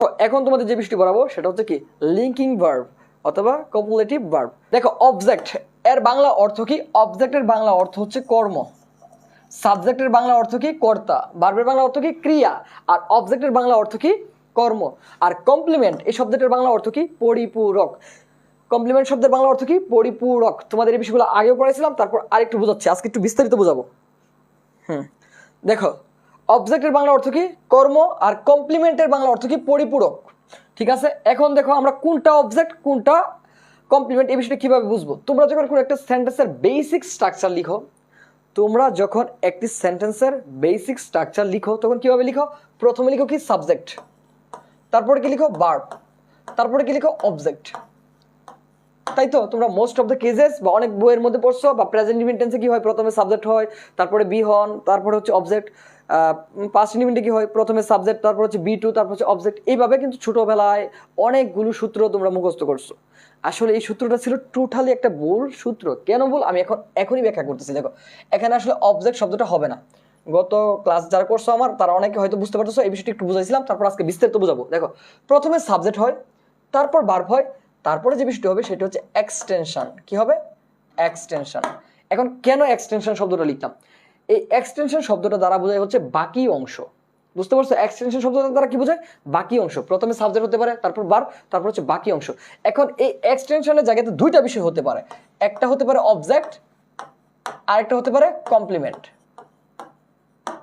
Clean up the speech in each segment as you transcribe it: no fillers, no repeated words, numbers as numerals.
তো এখন তোমাদের যে বিষয়টি পড়াবো সেটা হচ্ছে কি লিঙ্কিং ভার্ব অথবা কপুলেটিভ ভার্ব। দেখো অবজেক্ট এর বাংলা অর্থ কি? অবজেক্টের বাংলা অর্থ হচ্ছে কর্ম, সাবজেক্টের বাংলা অর্থ কি? কর্তা, ভার্বের বাংলা অর্থ কি? ক্রিয়া, আর অবজেক্টের বাংলা অর্থ কি? কর্ম। আর কমপ্লিমেন্ট এই শব্দটার বাংলা অর্থ কি? পরিপূরক। কমপ্লিমেন্ট শব্দের বাংলা অর্থ কি? পরিপূরক। তোমাদের এই বিষয়গুলো আগেও পড়াইছিলাম, তারপর আরেকটু বোঝাচ্ছি, আজকে একটু বিস্তারিত বোঝাবো। দেখো অবজেক্টের বাংলা অর্থ কি? কর্ম, আর কমপ্লিমেন্টের বাংলা অর্থ কি? পরিপূরক। ঠিক আছে, এখন দেখো আমরা কোনটা অবজেক্ট কোনটা কমপ্লিমেন্ট এই বিষয়টা কিভাবে বুঝবো। তোমরা যখন কোনো একটা সেন্টেন্সের বেসিক স্ট্রাকচার লিখো, তোমরা যখন একটি সেন্টেন্সের বেসিক স্ট্রাকচার লিখো তখন কিভাবে লিখো? প্রথমে লিখো কি? সাবজেক্ট, তারপরে কি লিখো? ভার্ব, তারপরে কি লিখো? অবজেক্ট। তাই তো তোমরা মোস্ট অফ দ্য কেসেস বা অনেক বইয়ের মধ্যে পড়ছো, বা প্রেজেন্ট ইনডিফিনিট কি হয়? প্রথমে সাবজেক্ট হয়, তারপরে বি হন, তারপরে হচ্ছে অবজেক্ট। পাস্ট ইনডিফিনিটে কি হয়? প্রথমে সাবজেক্ট, তারপর হচ্ছে বি টু, তারপর হচ্ছে অবজেক্ট। এইভাবে কিন্তু ছোটবেলায় অনেকগুলো সূত্র তোমরা মুখস্থ করছো। আসলে এই সূত্রটা ছিল টোটালি একটা ভুল সূত্র। কেন ভুল আমি এখনই ব্যাখ্যা করতেছি। দেখো এখানে আসলে অবজেক্ট শব্দটা হবে না। গত ক্লাস যারা করছো আমার, তারা অনেকে হয়তো বুঝতে পারতেছো, এই বিষয়টি একটু বুঝাইছিলাম, তারপর আজকে বিস্তারিত বুঝাবো। দেখো প্রথমে সাবজেক্ট হয়, তারপর ভার্ব হয়, তারপরে যে বিষয়টি হবে সেটা হচ্ছে এক্সটেনশন। কি হবে? এক্সটেনশন। এখন কেন এক্সটেনশন শব্দটা লিখতাম? এই এক্সটেনশন শব্দটা দ্বারা বোঝায় হচ্ছে বাকি অংশ। বুঝতে পারছো? এক্সটেনশন শব্দটা দ্বারা কি বোঝায়? বাকি অংশ। প্রথমে সাবজেক্ট হতে পারে, তারপর ভার্ব, তারপর হচ্ছে বাকি অংশ। এখন এই এক্সটেনশনের জায়গাতে দুইটা বিষয় হতে পারে, একটা হতে পারে অবজেক্ট, আরেকটা হতে পারে কমপ্লিমেন্ট।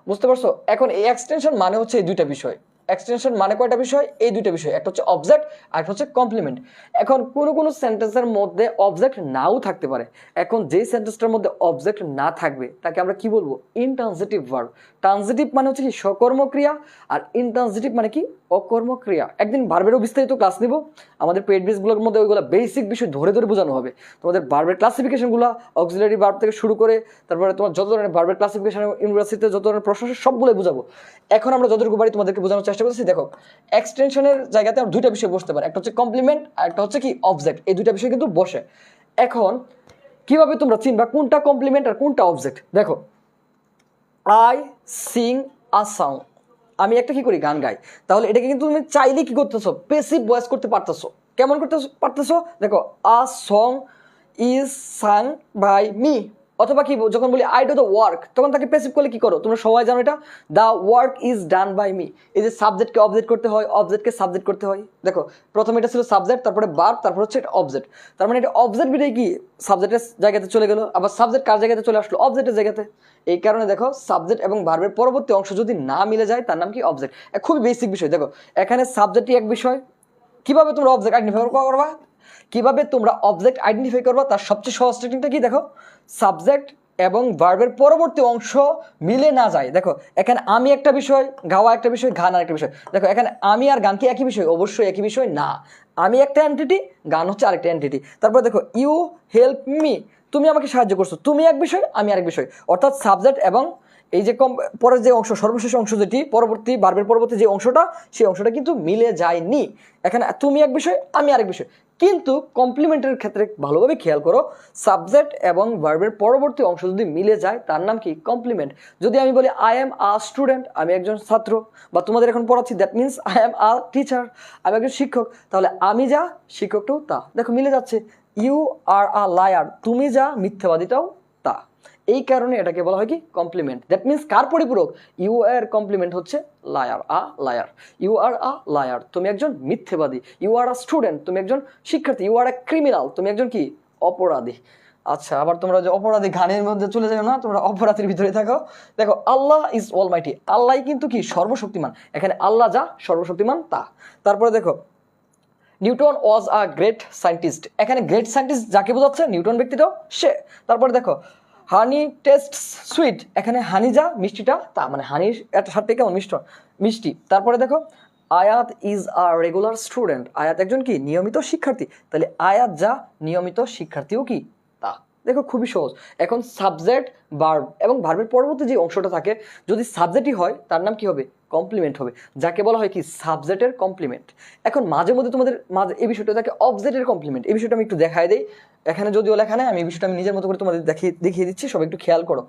বুঝতে পারছো? এখন এই এক্সটেনশন মানে হচ্ছে এই দুইটা বিষয়। এক্সটেনশন মানে কয়টা বিষয়? এই দুইটা বিষয়, একটা হচ্ছে অবজেক্ট আর একটা হচ্ছে কমপ্লিমেন্ট। এখন কোনো সেন্টেন্সের মধ্যে অবজেক্ট নাও থাকতে পারে। এখন যেই সেন্টেন্সটার মধ্যে অবজেক্ট না থাকবে তাকে আমরা কি বলবো? Intransitive verb. ট্রানজিটিভ মানে হচ্ছে কি? সকর্মক্রিয়া, আর ইনট্রানজিটিভ মানে কি? অকর্মক্রিয়া। একদিন ভার্বেরও বিস্তারিত ক্লাস নিব আমাদের পেড বেসগুলোর মধ্যে, ওইগুলো বেসিক বিষয় ধরে ধরে বোঝানো হবে। তোমাদের ভার্বের ক্লাসিফিকেশনগুলো অক্সিলারি ভার্ব থেকে শুরু করে তারপরে তোমার যত ধরনের ভার্বের ক্লাসিফিকেশন ইউনিভার্সিটিতে যত ধরনের প্রশ্ন সবগুলোই বোঝাবো। এখন আমরা যতটুকু পারি তোমাদেরকে বোঝানোর চেষ্টা করতেছি। দেখো এক্সটেনশনের জায়গাতে আমরা দুইটা বিষয় বসতে পারে, একটা হচ্ছে কমপ্লিমেন্ট আর একটা হচ্ছে কি? অবজেক্ট। এই দুইটা বিষয় কিন্তু বসে। এখন কিভাবে তোমরা চিনবা কোনটা কমপ্লিমেন্ট আর কোনটা অবজেক্ট? দেখো আই সিং আ সং, আমি একটা কি করি? গান গাই। তাহলে এটাকে কিন্তু তুমি চাইলে কি করতেছো? প্যাসিভ ভয়েস করতে পারতেছো। কেমন করতে পারতেছো? দেখো a song is sung by me, অথবা কি যখন বলি আই ডু দ্য ওয়ার্ক, তখন তাকে প্যাসিভ করলে কি করো? তোমরা সবাই জানো এটা, the work is done by me. এই যে সাবজেক্টকে অবজেক্ট করতে হয়, অবজেক্টকে সাবজেক্ট করতে হয়। দেখো প্রথমে এটা ছিল সাবজেক্ট, তারপরে ভার্ব, তারপর হচ্ছে এটা অবজেক্ট। তার মানে এটা অবজেক্ট বিটাই কি সাবজেক্টের জায়গাতে চলে গেল, আবার সাবজেক্ট কার জায়গাতে চলে আসলো? অবজেক্টের জায়গাতে। এই কারণে দেখো সাবজেক্ট এবং ভার্বের পরবর্তী অংশ যদি না মিলে যায় তার নাম কি? অবজেক্ট। খুবই বেসিক বিষয়। দেখো এখানে সাবজেক্টই এক বিষয়, কিভাবে তোমরা অবজেক্ট আইডেন্টিফাই করবা? কিভাবে তোমরা অবজেক্ট আইডেন্টিফাই করবা তার সবচেয়ে সহজ টেকনিকটা কি? দেখো সাবজেক্ট এবং ভার্বের পরবর্তী অংশ মিলে না যায়। দেখো এখানে আমি একটা বিষয়, গাওয়া একটা বিষয়, গান আর একটা বিষয়। দেখো এখানে আমি আর গান কি একই বিষয়? অবশ্যই একই বিষয় না। আমি একটা এন্টিটি, গান হচ্ছে আরেকটা এন্টিটি। তারপর দেখো ইউ হেল্প মি, তুমি আমাকে সাহায্য করছো, তুমি এক বিষয় আমি আরেক বিষয়। অর্থাৎ সাবজেক্ট এবং এই যে পরের যে অংশ, সর্বশেষ অংশ যেটি পরবর্তী ভার্বের পরবর্তী যে অংশটা, সেই অংশটা কিন্তু মিলে যায়নি। এখানে তুমি এক বিষয় আমি আরেক বিষয়। কিন্তু কমপ্লিমেন্টের ক্ষেত্রে ভালোভাবে খেয়াল করো, সাবজেক্ট এবং ভার্বের পরবর্তী অংশ যদি মিলে যায় তার নাম কি? কমপ্লিমেন্ট। যদি আমি বলি আই এম আ স্টুডেন্ট, আমি একজন ছাত্র, বা তোমাদের এখন পড়াচ্ছি, that means I am a teacher, আমি একজন শিক্ষক। তাহলে আমি যা, শিক্ষকটাও তা। দেখো মিলে যাচ্ছে। ইউ আর আ লায়ার, তুমি যা, মিথ্যাবাদীটাও তা। এই কারণে এটাকে বলা হয় কি? কমপ্লিমেন্ট। দ্যাট মিনস কার পরিপূরক? ইউ এর কমপ্লিমেন্ট হচ্ছে liar, a liar. You are a liar, তুমি একজন মিথ্যেবাদী। ইউ আর আ স্টুডেন্ট, তুমি একজন শিক্ষার্থী। ইউ আর আ ক্রিমিনাল, তুমি একজন কি? অপরাধী। আচ্ছা আবার তোমরা যে অপরাধী গানের মধ্যে চলে যাও না, তোমরা অপরাধীর ভিতরে থাকো। দেখো আল্লাহ ইজ অলমাইটি, আল্লাহ কিন্তু কি? সর্বশক্তিমান। এখানে আল্লাহ যা, সর্বশক্তিমান তা। তারপরে দেখো Newton was a great scientist, এখানে গ্রেট সায়েন্টিস্ট যাকে বোঝাচ্ছে? নিউটন ব্যক্তিটাও সে। তারপরে দেখো হানি টেস্ট সুইট, এখানে হানি যা, মিষ্টিটা তা। মানে হানির একটা স্বাদ কেমন? মিষ্টি। তারপরে দেখো আয়াত ইজ আ রেগুলার স্টুডেন্ট, আয়াত একজন কি? নিয়মিত শিক্ষার্থী। তাহলে আয়াত যা, নিয়মিত শিক্ষার্থীও কি? তা। দেখো খুবই সহজ। এখন সাবজেক্ট, ভার্ব এবং ভার্বের পরবর্তী যে অংশটা থাকে, যদি সাবজেক্টই হয় তার নাম কি হবে? কমপ্লিমেন্ট হবে, যাকে বলা হয় কি? সাবজেক্টের কমপ্লিমেন্ট। এখন মাঝে মধ্যে তোমাদের মাঝে এই বিষয়টা থাকে অবজেক্টের কমপ্লিমেন্ট। এই বিষয়টা আমি একটু দেখাই দিই। এখানে যদিও লেখা নেই, আমি এই বিষয়টা আমি নিজের মতো করে তোমাদের দেখিয়ে দিচ্ছি, সবাই একটু খেয়াল করো।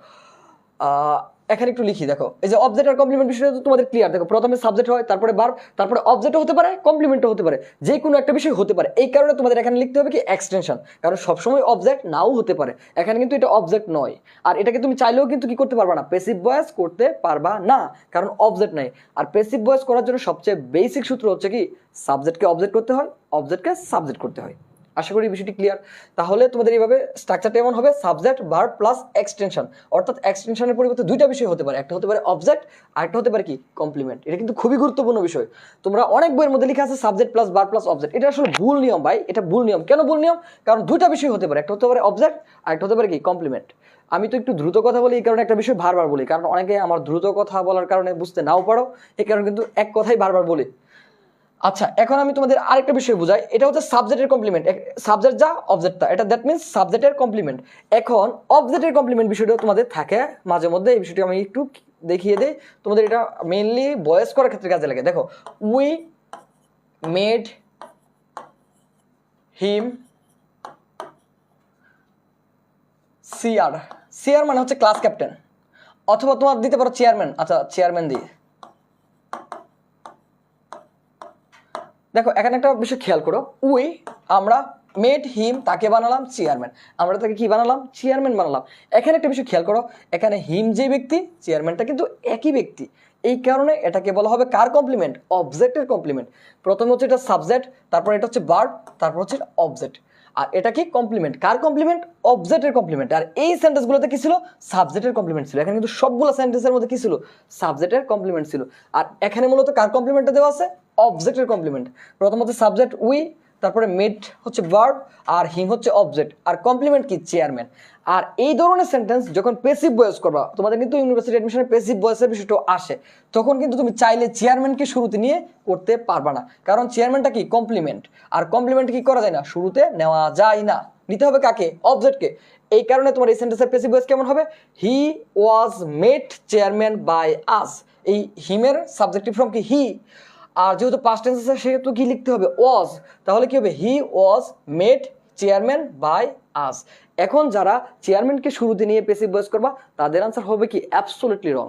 এখানে একটু লিখি, দেখো এই যে অবজেক্ট আর কমপ্লিমেন্ট বিষয়টা তো তোমাদের ক্লিয়ার। দেখো প্রথমে সাবজেক্ট হয়, তারপরে ভার্ব, তারপরে অবজেক্টও হতে পারে, কমপ্লিমেন্টও হতে পারে, যে কোনো একটা বিষয় হতে পারে। এই কারণে তোমাদের এখানে লিখতে হবে কি এক্সটেনশন, কারণ সবসময় অবজেক্ট নাও হতে পারে। এখানে কিন্তু এটা অবজেক্ট নয়, আর এটাকে তুমি চাইলেও কিন্তু কি করতে পারবা না, প্যাসিভ ভয়েস করতে পারবা না, কারণ অবজেক্ট নাই। আর প্যাসিভ ভয়েস করার জন্য সবচেয়ে বেসিক সূত্র হচ্ছে কি সাবজেক্টকে অবজেক্ট করতে হয়, অবজেক্টকে সাবজেক্ট করতে হয়। আশা করি বিষয়টি ক্লিয়ার। তাহলে তোমাদের এইভাবে স্ট্রাকচারটা এমন হবে সাবজেক্ট ভার্ব প্লাস এক্সটেনশন, অর্থাৎ এক্সটেনশনের পরিবর্তে দুইটা বিষয় হতে পারে, একটা হতে পারে অবজেক্ট আর একটা হতে পারে কি কমপ্লিমেন্ট। এটা কিন্তু খুবই গুরুত্বপূর্ণ বিষয়। তোমরা অনেক বইয়ের মধ্যে লেখা আছে subject plus verb plus object, এটা আসলে ভুল নিয়ম ভাই, এটা ভুল নিয়ম। কেন ভুল নিয়ম? কারণ দুইটা বিষয় হতে পারে, একটা হতে পারে অবজেক্ট আর একটা হতে পারে কি কমপ্লিমেন্ট। আমি তো একটু দ্রুত কথা বলি এই কারণে একটা বিষয় বারবার বলি, কারণ অনেকে আমার দ্রুত কথা বলার কারণে বুঝতে নাও পারো, এই কারণে কিন্তু এক কথাই বারবার বলি। আচ্ছা, এখন আমি তোমাদের আরেকটা বিষয় বুঝাই। এটা হচ্ছে সাবজেক্টের কমপ্লিমেন্ট, সাবজেক্ট যা অবজেক্ট তা, এটা দ্যাট মিনস সাবজেক্টের কমপ্লিমেন্ট। এখন অবজেক্টের কমপ্লিমেন্ট বিষয়টা তোমাদের থাকে মাঝে মধ্যে, এই বিষয়টি আমি একটু দেখিয়ে দিই তোমাদের। এটা মেইনলি ভয়েস করার ক্ষেত্রে কাজে লাগে। দেখো, we made him CR. CR মানে হচ্ছে ক্লাস ক্যাপ্টেন, অথবা তোমার দিতে পারো চেয়ারম্যান। আচ্ছা, চেয়ারম্যান দিয়ে দেখো এখানে একটা বিষয় খেয়াল করো, উই আমরা মেড হিম তাকে বানালাম চেয়ারম্যান, আমরা তাকে কি বানালাম চেয়ারম্যান বানালাম। এখানে একটা বিষয় খেয়াল করো, এখানে হিম যে ব্যক্তি, চেয়ারম্যানটা কিন্তু একই ব্যক্তি। এই কারণে এটাকে বলা হবে কার কমপ্লিমেন্ট, অবজেক্টের কমপ্লিমেন্ট। প্রথমে হচ্ছে এটা সাবজেক্ট, তারপর এটা হচ্ছে ভার্ব, তারপর হচ্ছে অবজেক্ট। আর এটা কি কমপ্লিমেন্ট, কার কমপ্লিমেন্ট, অবজেক্টের কমপ্লিমেন্ট। আর এই সেন্টেন্সগুলোতে কি ছিল, সাবজেক্টের কমপ্লিমেন্ট ছিল। এখানে কিন্তু সবগুলো সেন্টেন্সের মধ্যে কি ছিল, সাবজেক্টের কমপ্লিমেন্ট ছিল। আর এখানে মূলত কার কমপ্লিমেন্টটা দেওয়া আছে, অবজেক্টের কমপ্লিমেন্ট। প্রথম হচ্ছে সাবজেক্ট উই, তারপরে মেড হচ্ছে ভার্ব, আর হিম হচ্ছে অবজেক্ট, আর কমপ্লিমেন্ট কি চেয়ারম্যান। আর এই ধরনের সেন্টেন্স যখন প্যাসিভ ভয়েস করবা, তোমাদের কিন্তু ইউনিভার্সিটি অ্যাডমিশনে প্যাসিভ ভয়েসের বিষয়টা আসে, তখন কিন্তু তুমি চাইলে চেয়ারম্যানকে শুরুতে নিয়ে করতে পারবা না, কারণ চেয়ারম্যানটা কি কমপ্লিমেন্ট, আর কমপ্লিমেন্ট কি করা যায় না, শুরুতে নেওয়া যায় না, নিতে হবে কাকে, অবজেক্টকে। এই কারণে তোমার এই সেন্টেন্সের প্যাসিভ ভয়েস কেমন হবে, he was made chairman by us. এই হিমের সাবজেক্টিভ ফর্ম কি হি, আর যেহেতু পাস্ট টেন্স আছে সেহেতু কি লিখতে হবে ওয়াজ, তাহলে কি হবে he was made chairman by us. এখন যারা চেয়ারম্যানকে শুরুতে নিয়ে প্যাসিভ ভয়েস করবা তাদের আনসার হবে কি অ্যাবসলিউটলি রং।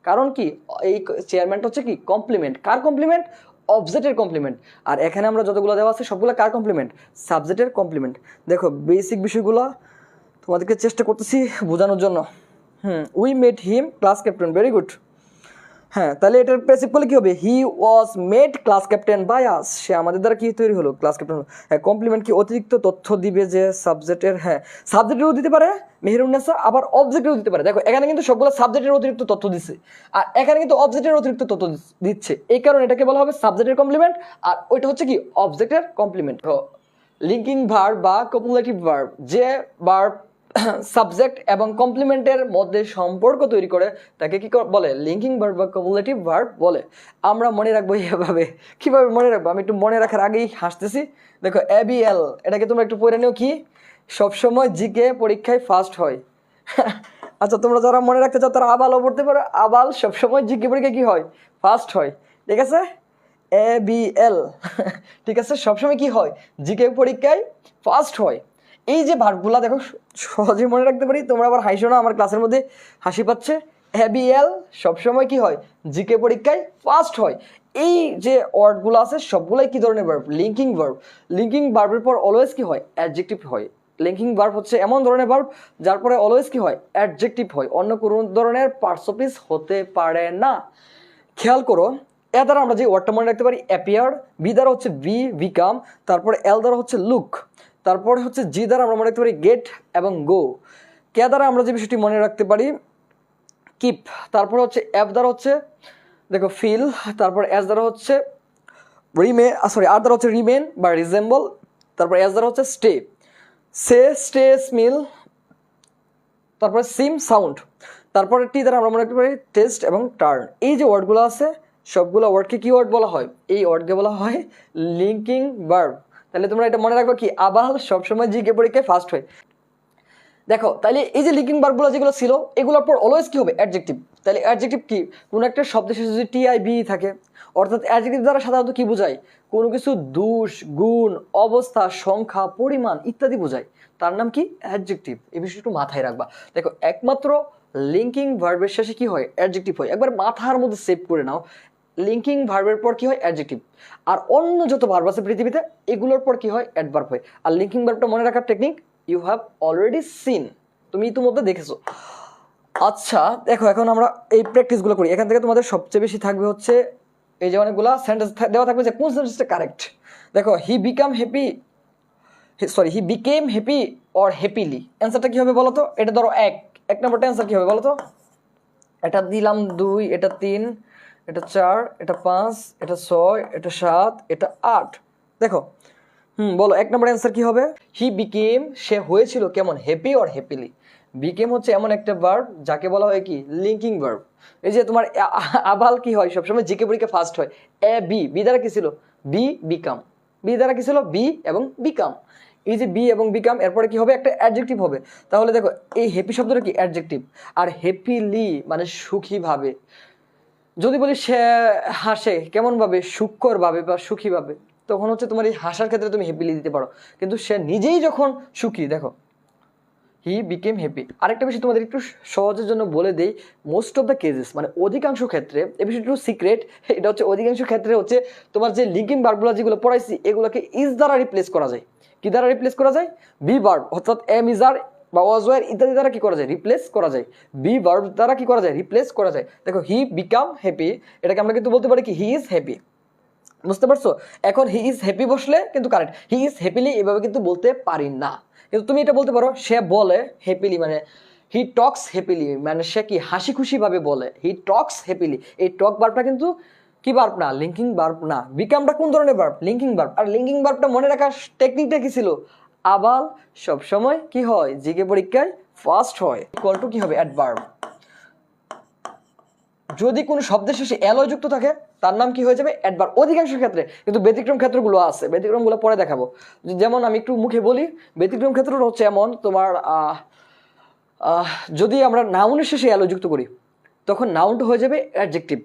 কারণ কি এই চেয়ারম্যানটা হচ্ছে কি কমপ্লিমেন্ট, কার কমপ্লিমেন্ট, অবজেক্টের কমপ্লিমেন্ট। আর এখানে আমরা যতগুলো দেওয়া আছে সবগুলো কার কমপ্লিমেন্ট, সাবজেক্টের কমপ্লিমেন্ট। দেখো বেসিক বিষয়গুলো তোমাদেরকে চেষ্টা করতেছি বোঝানোর জন্য। We made him class captain, very good. হ্যাঁ, তাহলে এটার প্যাসিভ করলে কি হবে, he was made class captain by us, সে আমাদের দ্বারা কি তৈরি হলো, ক্লাস ক্যাপ্টেন। হ্যাঁ, কমপ্লিমেন্ট কি অতিরিক্ত তথ্য দিবে যে সাবজেক্টের, হ্যাঁ সাবজেক্টেরও দিতে পারে মেহেরুন্নেসা, আবার অবজেক্টেরও দিতে পারে। দেখো এখানে কিন্তু সবগুলো সাবজেক্টের অতিরিক্ত তথ্য দিচ্ছে, আর এখানে কিন্তু অবজেক্টের অতিরিক্ত তথ্য দিচ্ছে। এই কারণে এটাকে বলা হবে সাবজেক্টের কমপ্লিমেন্ট, আর ওইটা হচ্ছে কি অবজেক্টের কমপ্লিমেন্ট। লিঙ্কিং ভার্ব বা কপুলেটিভ ভার্ব, যে ভার্ব সাবজেক্ট এবং কমপ্লিমেন্টের মধ্যে সম্পর্ক তৈরি করে তাকে কি বলে, লিঙ্কিং ভার্ব বা কপুলেটিভ ভার্ব বলে। আমরা মনে রাখবো এভাবে। কিভাবে মনে রাখবো, আমি একটু মনে রাখার আগেই হাসতেছি। দেখো ABL, এটাকে তোমরা একটু পড়ে নিও, কি সবসময় জিকে পরীক্ষায় ফার্স্ট হয়। আচ্ছা, তোমরা যারা মনে রাখতে চাও তারা আবালও পড়তে পারো, আবাল সবসময় জিকে পরীক্ষায় কি হয়, ফার্স্ট হয়। ঠিক আছে, ABL ঠিক আছে, সবসময় কি হয়, জিকে পরীক্ষায় ফার্স্ট হয়। এই যে ভার্বগুলা দেখো সহজেই মনে রাখতে পারি, তোমরা আবার হাসো না, আমার ক্লাসের মধ্যে হাসি পাচ্ছে। ABL সবসময় কি হয়, জিকে পরীক্ষায় ফার্স্ট হয়। এই যে ওয়ার্ডগুলো আছে সবগুলাই কি ধরনের ভার্ব, লিঙ্কিং ভার্ব। লিঙ্কিং ভার্বের পর অলওয়েজ কি হয়, অ্যাডজেক্টিভ হয়। লিঙ্কিং ভার্ব হচ্ছে এমন ধরনের ভার্ব যার পরে অলওয়েজ কি হয়, অ্যাডজেক্টিভ হয়, অন্য কোনো ধরনের পার্টস অফ স্পিচ হতে পারে না। খেয়াল করো, এ দ্বারা আমরা যে ওয়ার্ডটা মনে রাখতে পারি অ্যাপিয়ার, বি দ্বারা হচ্ছে বি বিকাম, তারপরে এল দ্বারা হচ্ছে লুক, তারপরে হচ্ছে জি দ্বারা আমরা মনে রাখতে পারি গেট এবং গো, কে দ্বারা আমরা যে বিষয়টি মনে রাখতে পারি কিপ, তারপরে হচ্ছে এফ দ্বারা হচ্ছে দেখো ফিল, তারপর এস দ্বারা হচ্ছে আর দ্বারা হচ্ছে রিমেন বা রিজেম্বল, তারপর এস দ্বারা হচ্ছে স্টে, স্টে স্মিল, তারপরে সিম সাউন্ড, তারপরে টি দ্বারা আমরা মনে রাখতে পারি টেস্ট এবং টার্ন। এই যে ওয়ার্ডগুলো আছে সবগুলো ওয়ার্ডকে কি ওয়ার্ড বলা হয়, এই ওয়ার্ডকে বলা হয় লিঙ্কিং ভার্ব। তাহলে তোমরা এটা মনে রাখবে কি, আবাল সবসময় জিকে পরীক্ষায় ফার্স্ট হয়। দেখো তাহলে এই যে লিঙ্কিং ভার্বগুলো যেগুলো ছিল এগুলোর পর অলওয়েজ কি হবে, অ্যাডজেক্টিভ। তাহলে অ্যাডজেক্টিভ কি, কোনো একটা শব্দের শেষে যদি TIB থাকে, অর্থাৎ অ্যাডজেক্টিভ দ্বারা সাধারণত কি বোঝায়, কোনো কিছু দোষ, গুণ, অবস্থা, সংখ্যা, পরিমাণ ইত্যাদি বোঝায়, তার নাম কি অ্যাডজেক্টিভ। এই বিষয়টা একটু মাথায় রাখবা। দেখো একমাত্র লিঙ্কিং ভার্বের শেষে কি হয় অ্যাডজেক্টিভ হয় একবার মাথার মধ্যে সেভ করে নাও লিঙ্কিং ভার্বের পর কি হয় অ্যাডজেক্টিভ আর অন্য যত ভার্ব আছে পৃথিবীতে এগুলোর পর কি হয় অ্যাডভার্ব হয় আর লিঙ্কিং ভার্বটা মনে রাখার technique you have already seen তুমি ইতিমধ্যে দেখেছো আচ্ছা দেখো এখন আমরা এই প্র্যাকটিসগুলো করি এখান থেকে তোমাদের সবচেয়ে বেশি থাকবে হচ্ছে এই যে অনেকগুলো সেন্টেন্স দেওয়া থাকবে যে কোন সেন্টেন্সটা কারেক্ট দেখো he became happy or happily অ্যান্সারটা কি হবে বলো তো এটা ধরো এক নম্বরটা অ্যান্সার কি হবে বলো তো এটা দিলাম 2 এটা 3 এটা 4 এটা 5 এটা 6 এটা 7 এটা 8 দেখো বলো এক নম্বর অ্যান্সার কি হবে হি বিকেম সে হয়েছিল কেমন হ্যাপি অর হ্যাপিলি বিকেম হচ্ছে এমন একটা ভার্ব যাকে বলা হয় কি লিঙ্কিং ভার্ব এই যে তোমার আবাল কি হয় সবসময় জিকে পরীক্ষা ফার্স্ট হয় বি দ্বারা কি ছিল বিকাম বি দ্বারা কি ছিল বি এবং বিকাম এই যে বি এবং বিকাম এরপরে কি হবে একটা অ্যাডজেক্টিভ হবে তাহলে দেখো এই হ্যাপি শব্দটা কি অ্যাডজেক্টিভ আর হ্যাপিলি মানে সুখী ভাবে যদি বলি সে হাসে কেমন ভাবে সুখকর ভাবে বা সুখী ভাবে তখন হচ্ছে তোমার এই হাসার ক্ষেত্রে তুমি হ্যাপিলি দিতে পারো কিন্তু সে নিজেই যখন সুখী দেখো হি বিকেম হ্যাপি আরেকটা বিষয় তোমাদের একটু সহজের জন্য বলে দেই মোস্ট অফ দ্য কেসেস মানে অধিকাংশ ক্ষেত্রে এই বিষয়টা একটু সিক্রেট এটা হচ্ছে অধিকাংশ ক্ষেত্রে হচ্ছে তোমার যে লিঙ্কিং ভার্বগুলো যেগুলো পড়াইছি এগুলোকে ইজ দ্বারা রিপ্লেস করা যায় কি দ্বারা রিপ্লেস করা যায় বি ভার্ব অর্থাৎ এম ইজ আর বা ওয়াজ ওয়ার ইত্যাদি দ্বারা কি করা যায় রিপ্লেস করা যায় বি ভার্ব দ্বারা কি করা যায় রিপ্লেস করা যায় দেখো হি বিকাম হ্যাপি এটাকে আমরা কিন্তু বলতে পারি কি হি ইজ হ্যাপি বুঝতে পারছো এখন হি ইজ হ্যাপি বসলে কিন্তু কারেক্ট হি ইজ হ্যাপিলি এভাবে কিন্তু বলতে পারি না কিন্তু তুমি এটা বলতে পারো সে বলে হ্যাপিলি মানে হি টক্স হ্যাপিলি মানে সে কি হাসি খুশি ভাবে বলে হি টক্স হ্যাপিলি এই টক ভার্বটা কিন্তু কি ভার্ব না লিঙ্কিং ভার্ব না বিকামটা কোন ধরনের ভার্ব লিঙ্কিং ভার্ব আর লিঙ্কিং ভার্বটা মনে রাখার টেকনিকটা কি ছিল আবাল সব সময় কি হয় জিকে পরীক্ষায় ফার্স্ট হয় ইকুয়াল টু কি হবে অ্যাডভার্ব যদি কোনো শব্দের শেষে অ্যালয় যুক্ত থাকে তার নাম কি হয়ে যাবে অ্যাডভার্ব অধিকাংশ ক্ষেত্রে কিন্তু ব্যতিক্রম ক্ষেত্রগুলো আছে ব্যতিক্রমগুলো পরে দেখাবো যেমন আমি একটু মুখে বলি ব্যতিক্রম ক্ষেত্রটা হচ্ছে এমন তোমার যদি আমরা নাউনের শেষে অ্যালয় যুক্ত করি তখন নাউনটা হয়ে যাবে অ্যাডজেক্টিভ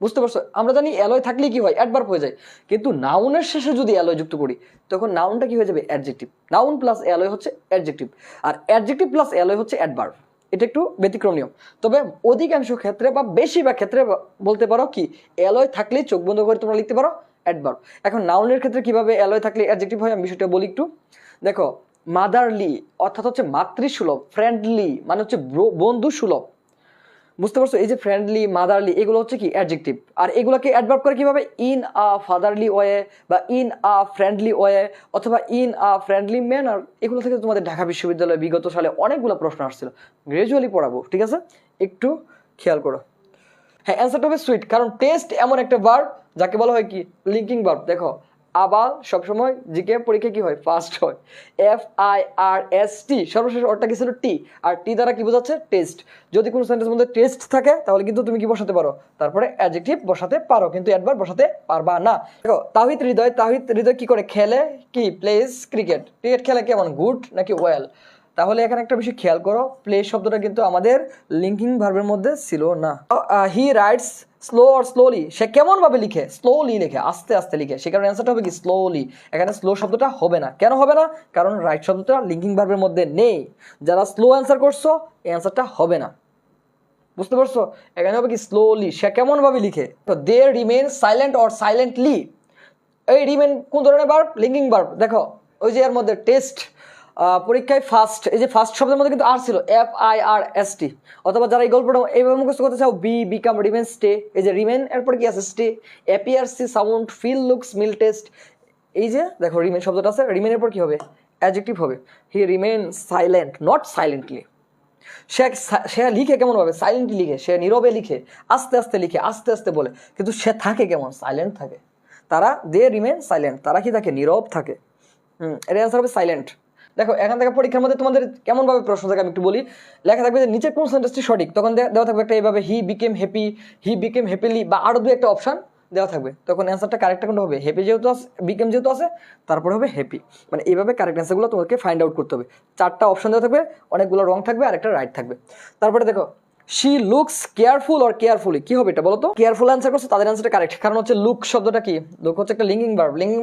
বুঝতে পারছো আমরা জানি অ্যালয় থাকলে কি হয় অ্যাডভার্ব হয়ে যায় কিন্তু নাউনের শেষে যদি অ্যালয় যুক্ত করি তখন নাউনটা কি হয়ে যাবে অ্যাডজেক্টিভ নাউন প্লাস অ্যালয় হচ্ছে অ্যাডজেক্টিভ আর অ্যাডজেক্টিভ প্লাস অ্যালয় হচ্ছে অ্যাডভার্ব এটা একটু ব্যতিক্রম নিয়ম তবে অধিকাংশ ক্ষেত্রে বা বেশিরভাগ ক্ষেত্রে বলতে পারো কি অ্যালয় থাকলেই চোখ বন্ধ করে তোমরা লিখতে পারো অ্যাডভার্ব এখন নাউনের ক্ষেত্রে কিভাবে অ্যালয় থাকলে অ্যাডজেক্টিভ হয় আমি বিষয়টা বলি একটু দেখো মাদারলি অর্থাৎ হচ্ছে মাতৃসুলভ ফ্রেন্ডলি মানে হচ্ছে বন্ধু সুলভ বুঝতে পারছো এই যে ফ্রেন্ডলি মাদারলি এগুলো হচ্ছে কি অ্যাডজেক্টিভ আর এগুলোকে অ্যাডভার্ব করে কিভাবে ইন আ ফাদারলি ওয়ে বা ইন আ ফ্রেন্ডলি ওয়ে অথবা ইন আ ফ্রেন্ডলি ম্যানার এগুলো থেকে তোমাদের ঢাকা বিশ্ববিদ্যালয়ে বিগত সালে অনেকগুলো প্রশ্ন আসছিল গ্রাজুয়ালি পড়াবো ঠিক আছে একটু খেয়াল করো হ্যাঁ অ্যান্সারটা হবে সুইট কারণ টেস্ট এমন একটা ভার্ব যাকে বলা হয় কি লিঙ্কিং ভার্ব দেখো আবাল সবসময় জিকে পরীক্ষা কি হয় ফার্স্ট হয় FIRST সর্বশেষ অর্থটা কি ছিল টি আর টি দ্বারা কি বোঝাচ্ছে টেস্ট যদি কোনো সেন্টেন্সের মধ্যে টেস্ট থাকে তাহলে কিন্তু তুমি কি বসাতে পারো তারপরে অ্যাডজেক্টিভ বসাতে পারো কিন্তু অ্যাডভার্ব বসাতে পারবা না দেখো তাহিদ হৃদয় কি করে খেলে কি প্লেস ক্রিকেট খেলে কেমন গুড নাকি ওয়েল তাহলে এখানে একটা বিষয় খেয়াল করো প্লে শব্দটা কিন্তু আমাদের লিঙ্কিং ভার্বের মধ্যে ছিল না he writes slow or slowly সে কেমন ভাবে লিখে স্লোলি লিখে আস্তে আস্তে লিখে সে কারণে অ্যান্সারটা হবে কি স্লোলি এখানে স্লো শব্দটা হবে না কেন হবে না কারণ রাইট শব্দটা লিঙ্কিং ভার্বের মধ্যে নেই যারা স্লো অ্যান্সার করছো এই অ্যান্সারটা হবে না বুঝতে পারছো এখানে হবে কি স্লোলি সে কেমন ভাবে লিখে তো দে রিমেন সাইলেন্ট অর সাইলেন্টলি এই রিমেন কোন ধরনের ভার্ব লিঙ্কিং ভার্ব দেখো ওই যে এর মধ্যে টেস্ট পরীক্ষায় ফার্স্ট এই যে ফার্স্ট শব্দের মধ্যে কিন্তু আর ছিল FIRST অথবা যারা এই গল্পটা এইভাবে মুখস্থ করতে চাও বিকাম রিমেন স্টে এই যে রিমেন এরপর কি আছে stay appear seem sound feel look smell taste এই যে দেখো রিমেন শব্দটা আছে রিমেনের পর কি হবে অ্যাডজেক্টিভ হবে হি রিমেন সাইলেন্ট নট সাইলেন্টলি সে লিখে কেমন ভাবে সাইলেন্টলি লিখে সে নীরবে লিখে আস্তে আস্তে লিখে আস্তে আস্তে বলে কিন্তু সে থাকে কেমন সাইলেন্ট থাকে তারা দে রিমেন সাইলেন্ট তারা কি থাকে নীরব থাকে এর অ্যান্সার হবে সাইলেন্ট দেখো এখান থেকে পরীক্ষার মধ্যে তোমাদের কেমন ভাবে প্রশ্ন থাকে আমি একটু বলি লেখা থাকবে যে নিচের কোন সেন্টেন্সটি সঠিক তখন দেওয়া থাকবে একটা এইভাবে he became happy he became happily বা আরো দুই একটা অপশন দেওয়া থাকবে তখন অ্যান্সারটা কারেক্ট কোনটা হবে হ্যাপি যেহেতু আছে বিকেম যেহেতু আছে তারপরে হবে হ্যাপি মানে এইভাবে কারেক্ট অ্যান্সারগুলো তোমাকে ফাইন্ড আউট করতে হবে চারটা অপশন দেওয়া থাকবে অনেকগুলো রং থাকবে আর একটা রাইট থাকবে তারপরে দেখো she looks careful or carefully কি হবে এটা বলো তো কেয়ারফুল অ্যান্সার করছে তাদের অ্যান্সারটা কারেক্ট কারণ হচ্ছে লুক শব্দটা কি লুক হচ্ছে একটা লিঙ্কিং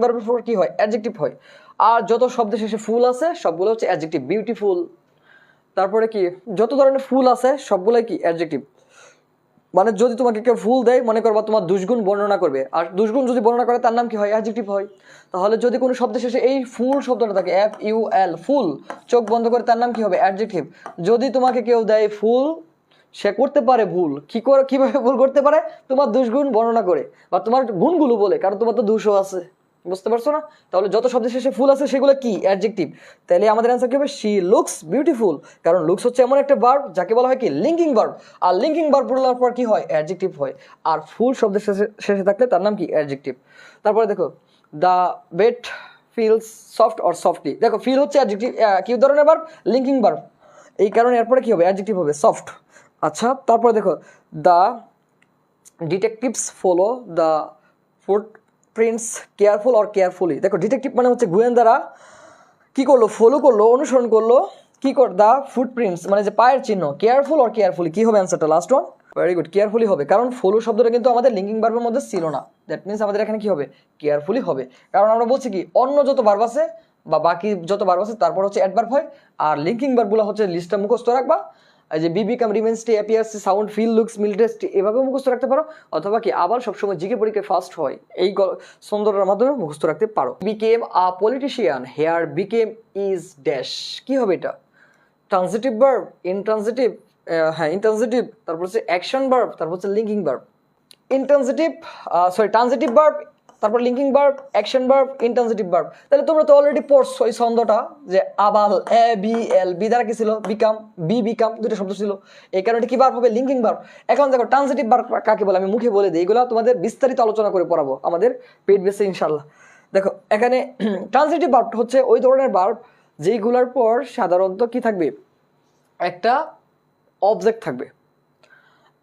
ভার্বের পর কি হয় অ্যাডজেক্টিভ হয় আর যত শব্দের শেষে ফুল আছে সবগুলো হচ্ছে অ্যাডজেক্টিভ বিউটিফুল তারপরে কি যত ধরনের ফুল আছে সবগুলাই কি অ্যাডজেক্টিভ। মানে যদি তোমাকে কেউ ফুল দেয় মনে করবা তোমার দুষ্গুণ বর্ণনা করবে, আর দুষ্গুণ যদি বর্ণনা করে তার নাম কি হয়? অ্যাডজেক্টিভ হয়। তাহলে যদি কোনো শব্দের শেষে এই ফুল শব্দটা থাকে FUL ফুল, চোখ বন্ধ করে তার নাম কি হবে? অ্যাডজেক্টিভ। যদি তোমাকে কেউ দেয় ফুল, সে করতে পারে ভুল, কিভাবে ভুল করতে পারে? তোমার দুষ্গুণ বর্ণনা করে বা তোমার গুণগুলো বলে, কারণ তোমার তো দোষও আছে, বুঝতে পারছো না? তাহলে যত শব্দের শেষে ফুল আছে সেগুলো কি? অ্যাডজেক্টিভ। তাহলে আমাদের অ্যান্সার কি হবে? শি লুকস বিউটিফুল, কারণ লুকস হচ্ছে এমন একটা ভার্ব যাকে বলা হয় কি? Linking verb. আর লিঙ্কিং ভার্ব বলার পর কি হয়? অ্যাডজেক্টিভ হয়। আর ফুল শব্দের শেষে থাকলে তার নাম কি? অ্যাডজেক্টিভ। তারপরে দেখো the bed feels soft or softly. দেখো ফিল হচ্ছে অ্যাডজেক্টিভ, কি ধরনের ভার্ব? Linking verb. এই কারণে এরপরে কি হবে? অ্যাডজেক্টিভ হবে সফট। আচ্ছা, তারপরে দেখো the detectives follow the foot prints careful or carefully. দেখো ডিটেকটিভ মানে হচ্ছে গোয়েন্দারা কি করলো? ফলো করলো, অনুসরণ করলো কি কর? দ্য ফুটপ্রিন্টস মানে যে পায়ের চিহ্ন। কেয়ারফুল অর কেয়ারফুলি, কি হবে অ্যান্সারটা? Last one, very good, carefully হবে। কারণ ফলো শব্দটা কিন্তু আমাদের লিঙ্কিং ভার্বের মধ্যে ছিল না, দ্যাট মিনস আমাদের এখানে কি হবে? কেয়ারফুলি হবে। কারণ আমরা বলছি কি অন্য যত ভার্ব আছে বা বাকি যত ভার্ব আছে তারপর হচ্ছে অ্যাডভার্ব হয়, আর লিঙ্কিং ভার্বগুলো হচ্ছে লিস্টটা মুখস্থ রাখবা। এই যে be become remains stay appears sound feel looks smell taste এভাবে মুখস্থ রাখতে পারো, অথবা কি আবার সবসময় জিকে পরীক্ষায় ফার্স্ট হয় এই সুন্দরের মাধ্যমে মুখস্থ রাখতে পারো। Became a politician here became is dash, কি হবে এটা? ট্রানজিটিভ ভার্ব, ইনট্রানজিটিভ, হ্যাঁ ইনট্রানজিটিভ, তারপর হচ্ছে অ্যাকশন ভার্ব, তারপর হচ্ছে linking verb. Intransitive transitive verb, তারপর linking verb, action verb, intransitive verb. তাহলে তোমরা তো অলরেডি পড়ছো এই ছন্দটা যে আবাল ABL বি দ্বারা কি ছিল? বিকাম, বি বিকাম দুটো শব্দ ছিল, এই কারণে কি ভার্ব হবে? Linking verb. এখন দেখো ট্রানজিটিভ ভার্ব কাকে বলে আমি মুখে বলে দিই, এগুলো তোমাদের বিস্তারিত আলোচনা করে পড়াবো আমাদের পেইড বেসে ইনশাল্লাহ। দেখো এখানে ট্রানজিটিভ ভার্ব হচ্ছে ওই ধরনের ভার্ব যেইগুলোর পর সাধারণত কি থাকবে? একটা অবজেক্ট থাকবে,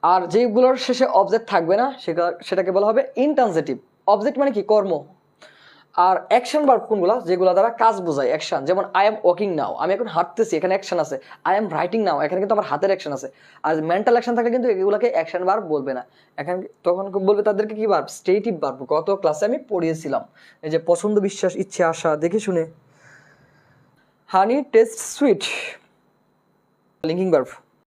আর যেগুলোর শেষে অবজেক্ট থাকবে না সেটাকে বলা হবে ইনট্রানজিটিভ। অবজেক্ট মানে কি? কর্ম। আর অ্যাকশন ভার্ব কোনগুলো? যেগুলো দ্বারা কাজ বোঝায়, অ্যাকশন। যেমন আই এম ওয়াকিং নাও, আমি এখন হাঁটতেছি, এখানে অ্যাকশন আছে। আই এম রাইটিং নাও, এখানে কিন্তু আমার হাতের অ্যাকশন আছে। আর মেন্টাল অ্যাকশন থাকলে কিন্তু এগুলোকে অ্যাকশন ভার্ব বলবে না, এখানে তখন বলবে তাদেরকে কি ভার্ব? Stative verb. গত ক্লাসে আমি পড়িয়েছিলাম এই যে পছন্দ, বিশ্বাস, ইচ্ছে, আশা, দেখে শুনে। Honey taste sweet, linking verb.